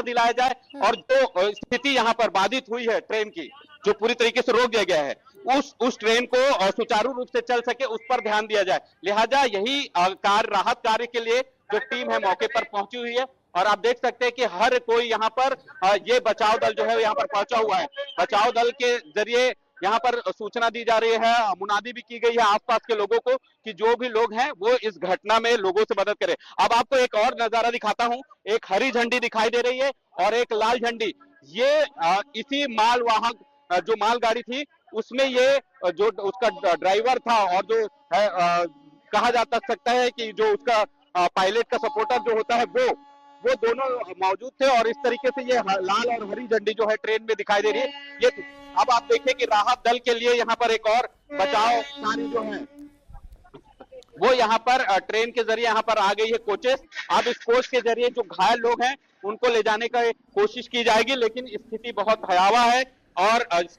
दिलाया जाए और जो स्थिति यहाँ पर बाधित हुई है ट्रेन की, जो पूरी तरीके से रोक दिया गया है, उस ट्रेन को सुचारू रूप से चल सके उस पर ध्यान दिया जाए। लिहाजा यही राहत कार्य के लिए जो टीम है मौके पर पहुंची हुई है और आप देख सकते हैं कि हर कोई यहाँ पर ये बचाव दल जो है यहाँ पर पहुंचा हुआ है। बचाव दल के जरिए यहाँ पर सूचना दी जा रही है, मुनादी भी की गई है आसपास के लोगों को कि जो भी लोग हैं वो इस घटना में लोगों से मदद करें। अब आपको एक और नजारा दिखाता हूं, एक हरी झंडी दिखाई दे रही है और एक लाल झंडी। ये इसी मालवाहक जो मालगाड़ी थी उसमें ये जो उसका ड्राइवर था और जो है कहा जा सकता है कि जो उसका पायलट का सपोर्टर जो होता है वो दोनों मौजूद थे और इस तरीके से ये लाल और हरी झंडी जो है ट्रेन में दिखाई दे रही है। ये अब आप देखिए कि राहत दल के लिए यहाँ पर एक और बचाव कार्य जो है वो यहाँ पर ट्रेन के जरिए यहाँ पर आ गई है कोचेस। अब इस कोच के जरिए जो घायल लोग हैं उनको ले जाने का कोशिश की जाएगी, लेकिन स्थिति बहुत भयावह है और इस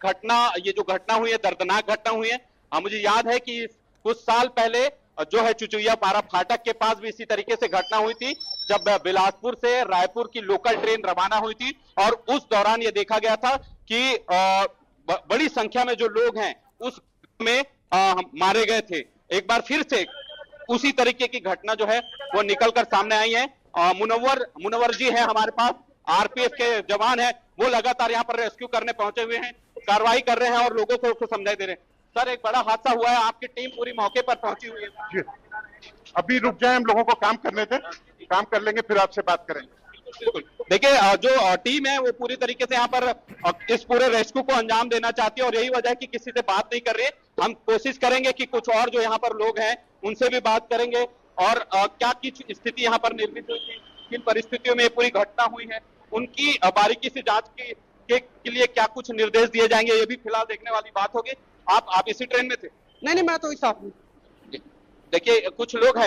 ये जो घटना हुई है दर्दनाक घटना हुई है। मुझे याद है कि कुछ साल पहले जो है चुचुया पारा फाटक के पास भी इसी तरीके से घटना हुई थी, जब बिलासपुर से रायपुर की लोकल ट्रेन रवाना हुई थी और उस दौरान ये देखा गया था कि बड़ी संख्या में जो लोग हैं उस में मारे गए थे। एक बार फिर से उसी तरीके की घटना जो है वो निकलकर सामने आई है। मुनव्वर जी हैं हमारे पास, आरपीएफ के जवान हैं, वो लगातार यहाँ पर रेस्क्यू करने पहुंचे हुए हैं, कार्रवाई कर रहे हैं और लोगों को समझाई दे रहे हैं। सर, एक बड़ा हादसा हुआ है, आपकी टीम पूरी मौके पर पहुंची हुई है। अभी रुक जाए, हम लोगों को काम करने थे, काम कर लेंगे फिर आपसे बात करेंगे। देखिए जो टीम है वो पूरी तरीके से यहाँ पर इस पूरे रेस्क्यू को अंजाम देना चाहती है और यही वजह है कि किसी से बात नहीं कर रही है। हम कोशिश करेंगे कि कुछ और जो यहाँ पर लोग हैं उनसे भी बात करेंगे और क्या कुछ स्थिति यहाँ पर निर्मित हुई थी, किन परिस्थितियों में ये पूरी घटना हुई है, उनकी बारीकी से जांच के लिए क्या कुछ निर्देश दिए जाएंगे, ये भी फिलहाल देखने वाली बात होगी। आप इसी ट्रेन में थे? नहीं, मैं तो इस साथ में। देखिए कुछ लोग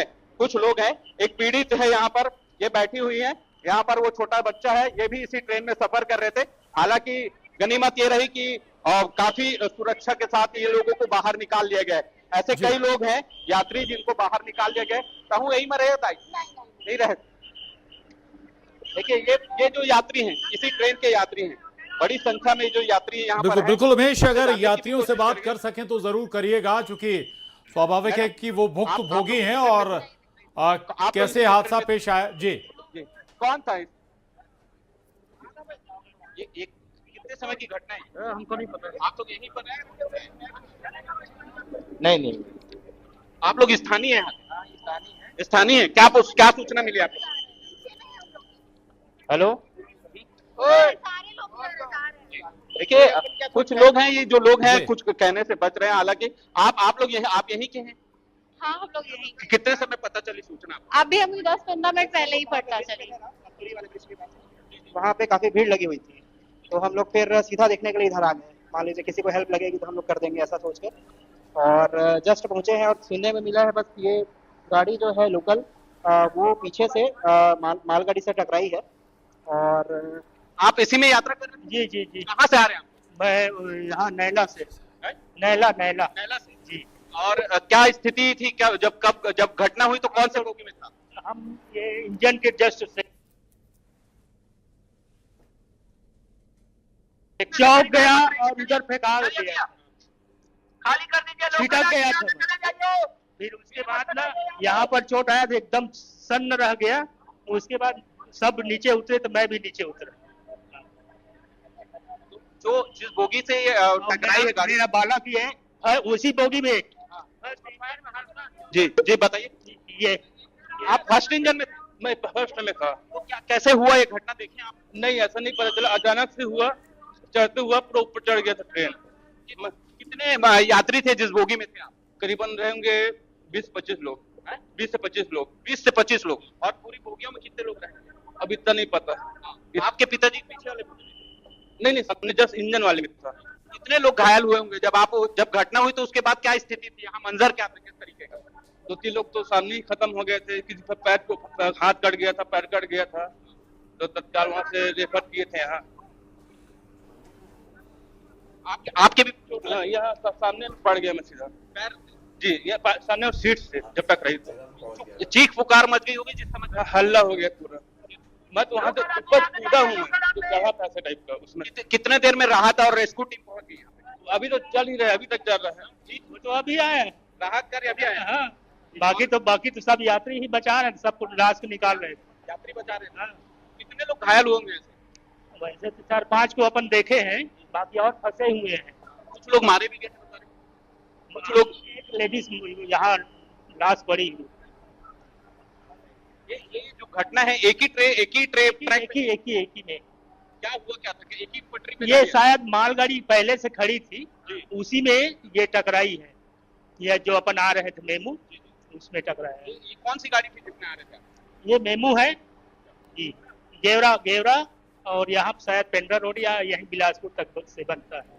हैं, एक पीड़ित है यहाँ पर, ये बैठी हुई है यहाँ पर, वो छोटा बच्चा है, ये भी इसी ट्रेन में सफर कर रहे थे। हालांकि गनीमत ये रही कि काफी सुरक्षा के साथ ये लोगों को बाहर निकाल लिया गया। ऐसे कई लोग हैं यात्री जिनको बाहर निकाल लिया गया। कहूँ यही में रहे नहीं रहे। देखिए ये जो यात्री हैं, इसी ट्रेन के यात्री हैं, बड़ी संख्या में जो यात्री यहाँ पर बिल्कुल उमेश, अगर यात्रियों से बात कर सकें तो जरूर करिएगा, क्योंकि स्वाभाविक है कि वो भुक्त भोगी हैं और कैसे हादसा पेश आया। जी कौन था? ये कितने समय की घटना है? हमको नहीं पता। आप लोग यहीं पर हैं? नहीं, आप लोग स्थानीय हैं? स्थानीय है। क्या सूचना मिली आपको? हेलो, देखिए कुछ लोग हैं, ये जो लोग हैं कुछ कहने से बच रहे हैं। हालांकि आप लोग आप यहीं के हैं? हाँ, हम लोग यहीं। कितने समय पता चली सूचना? अभी हमें 10-15 मिनट पहले ही पता चली। वहाँ पे काफी भीड़ लगी हुई थी, तो हम लोग फिर सीधा देखने के लिए इधर आ गए। मान लीजिए किसी को हेल्प लगेगी तो हम लोग कर देंगे, ऐसा सोच के। और जस्ट पहुंचे हैं और सुनने में मिला है बस ये गाड़ी जो है लोकल वो पीछे से मालगाड़ी से टकराई है। और आप इसी में यात्रा कर रहे हैं? जी। कहाँ से आ रहे हैं? मैं यहाँ नैला से। नैला से जी। और क्या स्थिति थी? क्या जब घटना हुई तो कौन से बोगी में था? हम ये इंजन के जस्ट से चौक गया और उधर फेंका दिया, खाली कर दीजिए, छिटक गया था। फिर उसके बाद ना यहाँ पर चोट आया तो एकदम सन्न रह गया। उसके बाद सब नीचे उतरे तो मैं भी नीचे उतरा। जो जिस बोगी से टकराई है गाड़ी, मेरा बालक ही है उसी बोगी में। जी बताइए। ये आप फर्स्ट इंजन में? मैं फर्स्ट में था। तो क्या कैसे हुआ ये घटना, देखिए आप? नहीं, ऐसा नहीं पता चला, अचानक से हुआ, चढ़ते हुआ पूरा ऊपर चढ़ गया था ट्रेन। कितने यात्री थे जिस बोगी में थे आप? करीबन रहेंगे 20-25 लोग। 20 से 25 लोग। 20 से 25 लोग। और पूरी बोगियों में कितने लोग रहेंगे? अब इतना नहीं पता। आपके पिताजी पीछे वाले? नहीं, अपने जस्ट इंजन वाले में था। कितने लोग घायल हुए होंगे? जब घटना हुई तो उसके बाद क्या स्थिति थी, यहाँ मंजर क्या था, किस तरीके का? 2-3 लोग तो सामने ही खत्म हो गए थे, किसी का पैर को हाथ कट गया था, पैर कट गया था, तो तत्काल वहां से रेफर किए थे यहाँ। आपके भी? यहाँ सामने पड़ गया मैं सीधा पैर? जी, ये सामने और सीट से जब टकराई थी। चीख पुकार मच गई होगी जिस समय? हल्ला हो गया पूरा। मैं तो वहां से ऊपर कूदा हूँ, मैं जो चढ़ा था ऐसे टाइप का उसमें। कितने देर में राहत और रेस्क्यू टीम पहुंच गई यहाँ पे? अभी तो चल ही रहा है, अभी तक चल रहा है। वो तो अभी आए हैं। राहत कार्य अभी आया है। हाँ, बाकी तो सब यात्री ही बचा रहे हैं, सबको लाश को निकाल रहे हैं। यात्री बचा रहे हैं। हाँ, कितने लोग घायल होंगे ऐसे? वैसे तो 4-5 को अपन देखे हैं, बाकी और फंसे हुए हैं। कुछ लोग मारे भी गए हैं बता रहे। कुछ लोग एक लेडीज यहाँ लाश पड़ी हुई। ये जो घटना है एक ही ट्रेक एक ही में क्या हुआ क्या था कि एक ही पटरी पे ये गाड़ी शायद मालगाड़ी पहले से खड़ी थी, जी। उसी में ये टकराई है। ये जो अपन आ रहे थे मेमू, उसमें टकराया है। ये कौन सी गाड़ी थी जिसमें आ रहे थे? ये मेमू है जी, गेवरा और यहाँ शायद पेंड्रा रोड या यहीं बिलासपुर तक से बनता है।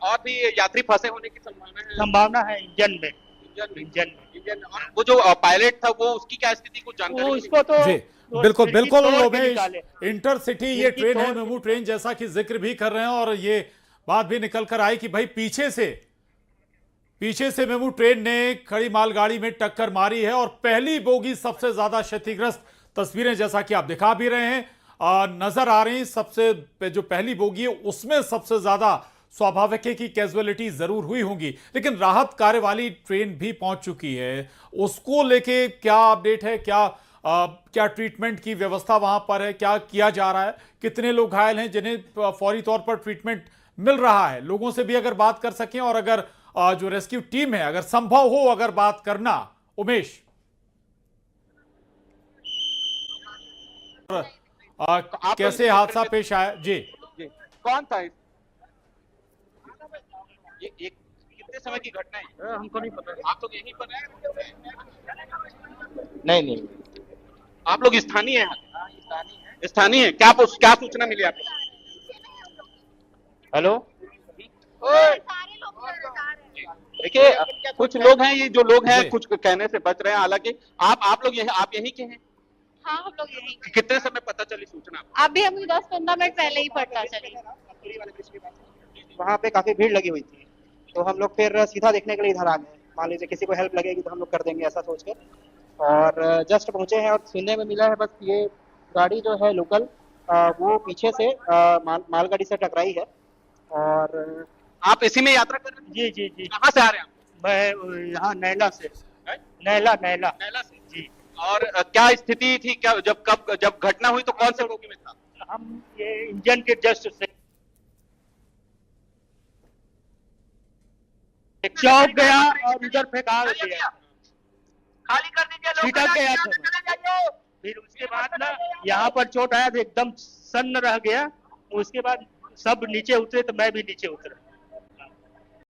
और भी यात्री फंसे होने की संभावना है इंजन में। और वो जो पायलट था वो उसकी क्या स्थिति कुछ जानकारी वो मिली? उसको तो जी वो बिल्कुल खिड़की बिल्कुल तोड़ के उमेश, निकाले। इंटरसिटी ये खिड़की ट्रेन है, तोड़ के- मेमू ट्रेन, जैसा कि जिक्र भी कर रहे हैं और ये बात भी निकल कर आई कि भाई पीछे से मेमू ट्रेन ने खड़ी मालगाड़ी में टक्कर मारी है और पहली बोगी सबसे ज्यादा क्षतिग्रस्त। तस्वीरें जैसा कि आप दिखा भी रहे हैं नजर आ रही, सबसे जो पहली बोगी है उसमें सबसे ज्यादा स्वाभाविक है कि कैजुअलिटी जरूर हुई होंगी, लेकिन राहत कार्य वाली ट्रेन भी पहुंच चुकी है। उसको लेके क्या अपडेट है, क्या ट्रीटमेंट की व्यवस्था वहां पर है, क्या किया जा रहा है, कितने लोग घायल हैं जिन्हें फौरी तौर पर ट्रीटमेंट मिल रहा है? लोगों से भी अगर बात कर सकें और अगर जो रेस्क्यू टीम है अगर संभव हो अगर बात करना, उमेश कैसे हादसा पेश आया? जी कौन था ये एक कितने समय की घटना है? हमको नहीं पता। आप लोग यहीं पर हैं? नहीं आप लोग स्थानीय हैं? स्थानीय है। क्या सूचना मिली आपको? हेलो, सारे लोग जा रहे हैं। देखिए कुछ लोग हैं, ये जो लोग हैं जी। कुछ कहने से बच रहे हैं, हालांकि आप लोग यहीं के हैं? हाँ, हम लोग यहीं। कितने समय पता चली सूचना आपको? अभी हमें 10-15 मिनट पहले ही पता चली। वहाँ पे काफी भीड़ लगी हुई थी, तो हम लोग फिर सीधा देखने के लिए इधर आ गए। मान लीजिए किसी को हेल्प लगेगी तो हम लोग कर देंगे ऐसा सोचकर। और जस्ट पहुंचे हैं और सुनने में मिला है बस ये गाड़ी जो है लोकल वो पीछे से मालगाड़ी से टकराई है। और आप इसी में यात्रा कर रहे हैं? जी। कहाँ से आ रहे हैं आप? मैं यहाँ नैला से। हैं? नैला नैला से? जी। और क्या स्थिति थी, क्या जब घटना हुई तो कौन से बोगी में था? हम ये इंजन के जस्ट से चौक गया और उधर फेंका दिया, खाली कर दीजिए, छिटक गया था। फिर उसके बाद ना यहाँ पर चोट आया तो एकदम सन्न रह गया। उसके बाद सब नीचे उतरे तो मैं भी नीचे उतरा।